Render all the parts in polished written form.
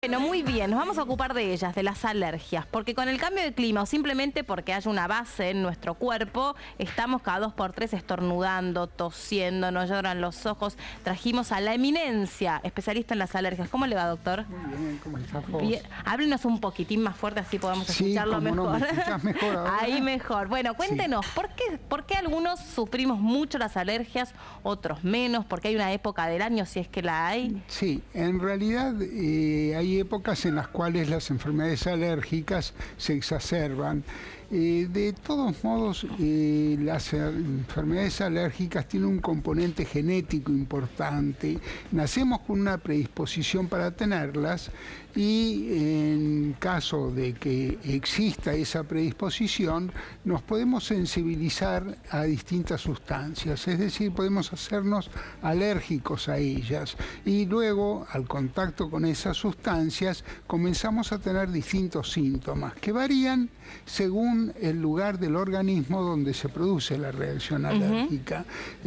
Bueno, muy bien, nos vamos a ocupar de ellas, de las alergias, porque con el cambio de clima o simplemente porque haya una base en nuestro cuerpo, estamos cada 2 por 3 estornudando, tosiendo, nos lloran los ojos. Trajimos a la eminencia, especialista en las alergias. ¿Cómo le va, doctor? Muy bien, ¿cómo estás vos? Bien. Háblenos un poquitín más fuerte, así podamos escucharlo mejor. No, ¿me escuchás mejor ahora? Ahí mejor. Bueno, cuéntenos, Sí. ¿por qué algunos sufrimos mucho las alergias, otros menos? ¿Porque hay una época del año, si es que la hay? Sí, en realidad hay épocas en las cuales las enfermedades alérgicas se exacerban. De todos modos, las enfermedades alérgicas tienen un componente genético importante. Nacemos con una predisposición para tenerlas y en caso de que exista esa predisposición, nos podemos sensibilizar a distintas sustancias, es decir, podemos hacernos alérgicos a ellas y luego, al contacto con esas sustancias, comenzamos a tener distintos síntomas que varían según el lugar del organismo donde se produce la reacción alérgica.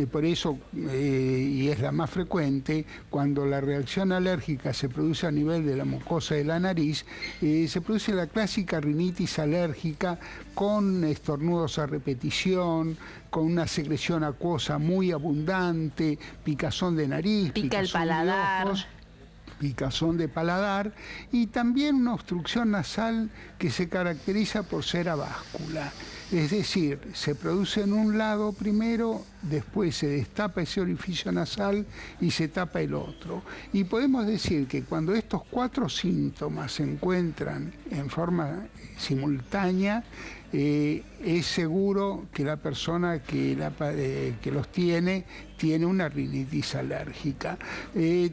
Por eso, y es la más frecuente, cuando la reacción alérgica se produce a nivel de la mucosa de la nariz, se produce la clásica rinitis alérgica con estornudos a repetición, con una secreción acuosa muy abundante, picazón de nariz, pica el paladar, de ojos, picazón de paladar y también una obstrucción nasal que se caracteriza por ser aváscula. Es decir, se produce en un lado primero, después se destapa ese orificio nasal y se tapa el otro. Y podemos decir que cuando estos 4 síntomas se encuentran en forma simultánea, es seguro que la persona que los tiene una rinitis alérgica.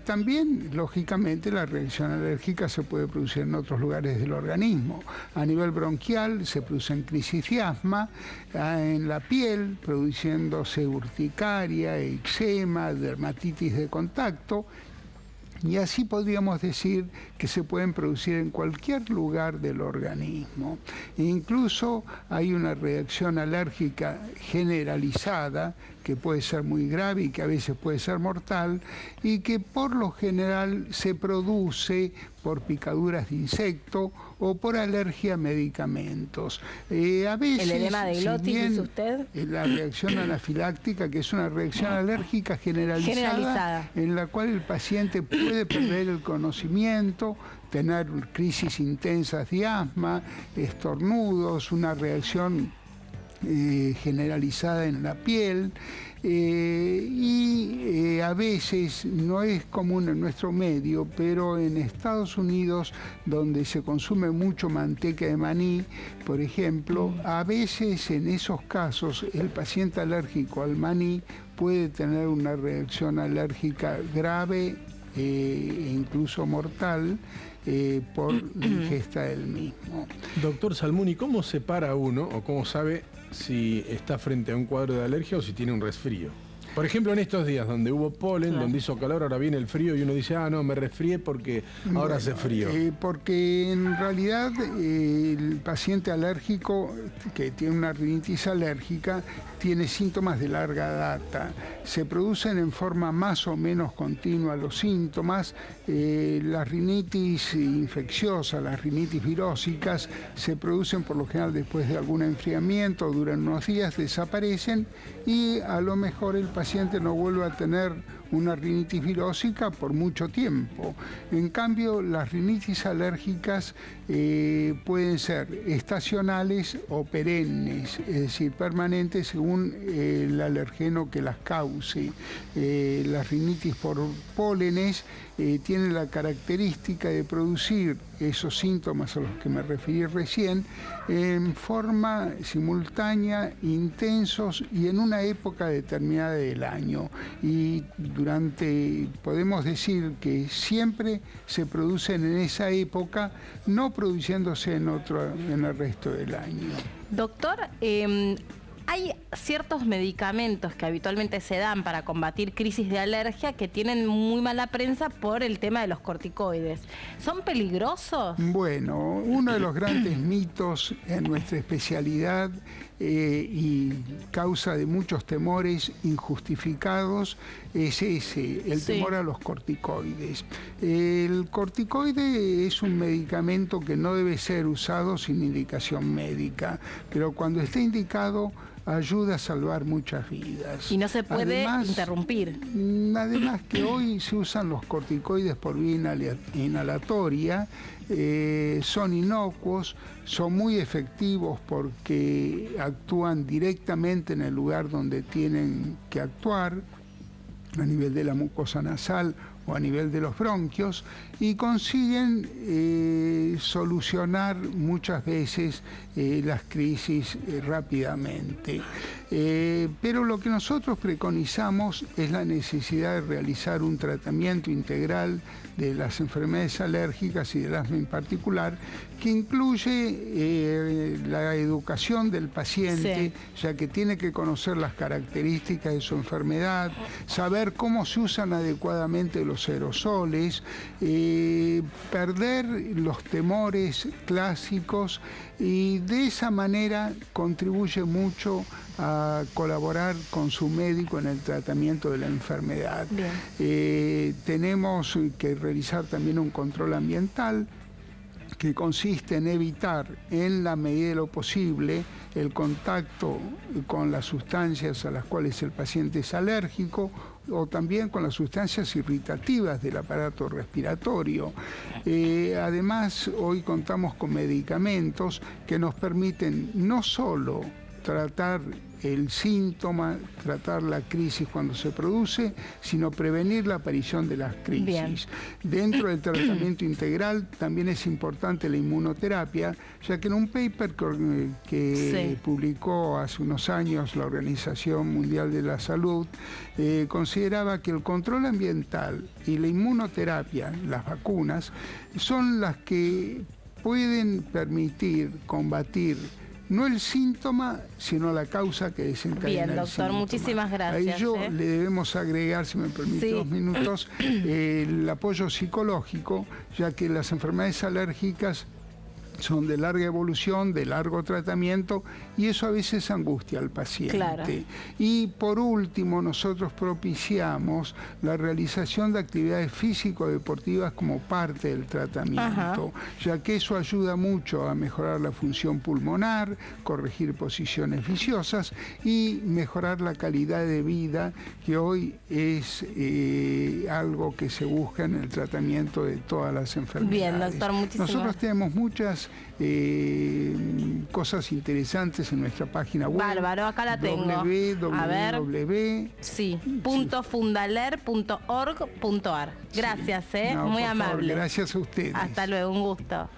También, lógicamente, la reacción alérgica se puede producir en otros lugares del organismo. A nivel bronquial se producen crisis de asma, en la piel produciéndose urticaria, eczema, dermatitis de contacto. Y así podríamos decir que se pueden producir en cualquier lugar del organismo. E incluso hay una reacción alérgica generalizada que puede ser muy grave y que a veces puede ser mortal y que por lo general se produce por picaduras de insecto o por alergia a medicamentos. A veces, ¿el edema de glotis, dice usted? La reacción anafiláctica, que es una reacción alérgica generalizada, en la cual el paciente puede perder el conocimiento, tener crisis intensas de asma, estornudos, una reacción generalizada en la piel a veces no es común en nuestro medio, pero en Estados Unidos, donde se consume mucho manteca de maní, por ejemplo, a veces en esos casos el paciente alérgico al maní puede tener una reacción alérgica grave e incluso mortal por la ingesta del mismo. Doctor Salmuni, ¿cómo separa uno o cómo sabe si está frente a un cuadro de alergia o si tiene un resfrío? Por ejemplo, en estos días donde hubo polen, donde hizo calor, ahora viene el frío y uno dice, ah, no, me resfrié porque ahora hace frío. Porque en realidad el paciente alérgico que tiene una rinitis alérgica tiene síntomas de larga data. Se producen en forma más o menos continua los síntomas. Las rinitis infecciosas, las rinitis virósicas, se producen por lo general después de algún enfriamiento, duran unos días, desaparecen y a lo mejor el paciente no vuelve a tener una rinitis virósica por mucho tiempo. En cambio, las rinitis alérgicas pueden ser estacionales o perennes, es decir, permanentes según el alergeno que las cause. Las rinitis por pólenes tienen la característica de producir esos síntomas a los que me referí recién en forma simultánea, intensos y en una época determinada del año. Y podemos decir que siempre se producen en esa época, no produciéndose en el resto del año. Doctor, ¿hay ciertos medicamentos que habitualmente se dan para combatir crisis de alergia que tienen muy mala prensa por el tema de los corticoides. ¿Son peligrosos? Bueno, uno de los grandes mitos en nuestra especialidad y causa de muchos temores injustificados es ese, el temor a los corticoides. El corticoide es un medicamento que no debe ser usado sin indicación médica, pero cuando está indicado ayuda a salvar muchas vidas. Y no se puede interrumpir. Además que hoy se usan los corticoides por vía inhalatoria, son inocuos, son muy efectivos porque actúan directamente en el lugar donde tienen que actuar, a nivel de la mucosa nasal o a nivel de los bronquios, y consiguen solucionar muchas veces las crisis rápidamente. Pero lo que nosotros preconizamos es la necesidad de realizar un tratamiento integral de las enfermedades alérgicas y del asma en particular, que incluye la educación del paciente, ya que tiene que conocer las características de su enfermedad, saber cómo se usan adecuadamente los aerosoles, perder los temores clásicos, y de esa manera contribuye mucho a colaborar con su médico en el tratamiento de la enfermedad. Tenemos que realizar también un control ambiental que consiste en evitar, en la medida de lo posible, el contacto con las sustancias a las cuales el paciente es alérgico, o también con las sustancias irritativas del aparato respiratorio. Además, hoy contamos con medicamentos que nos permiten no solo tratar el síntoma, tratar la crisis cuando se produce, sino prevenir la aparición de las crisis. Bien. Dentro del tratamiento integral también es importante la inmunoterapia, ya que en un paper que publicó hace unos años la Organización Mundial de la Salud, consideraba que el control ambiental y la inmunoterapia, las vacunas, son las que pueden permitir combatir no el síntoma, sino la causa que desencadena. Bien, doctor, el síntoma. muchísimas gracias. Ahí le debemos agregar, si me permite 2 minutos, el apoyo psicológico, ya que las enfermedades alérgicas son de larga evolución, de largo tratamiento, y eso a veces angustia al paciente. Claro. Y por último, nosotros propiciamos la realización de actividades físico-deportivas como parte del tratamiento, ya que eso ayuda mucho a mejorar la función pulmonar, corregir posiciones viciosas y mejorar la calidad de vida, que hoy es algo que se busca en el tratamiento de todas las enfermedades. Bien, doctor, muchísimas Nosotros tenemos muchas cosas interesantes en nuestra página web. Bárbaro, acá la tengo. .fundaler.org.ar. Gracias, muy amable. Gracias a ustedes. Hasta luego, un gusto.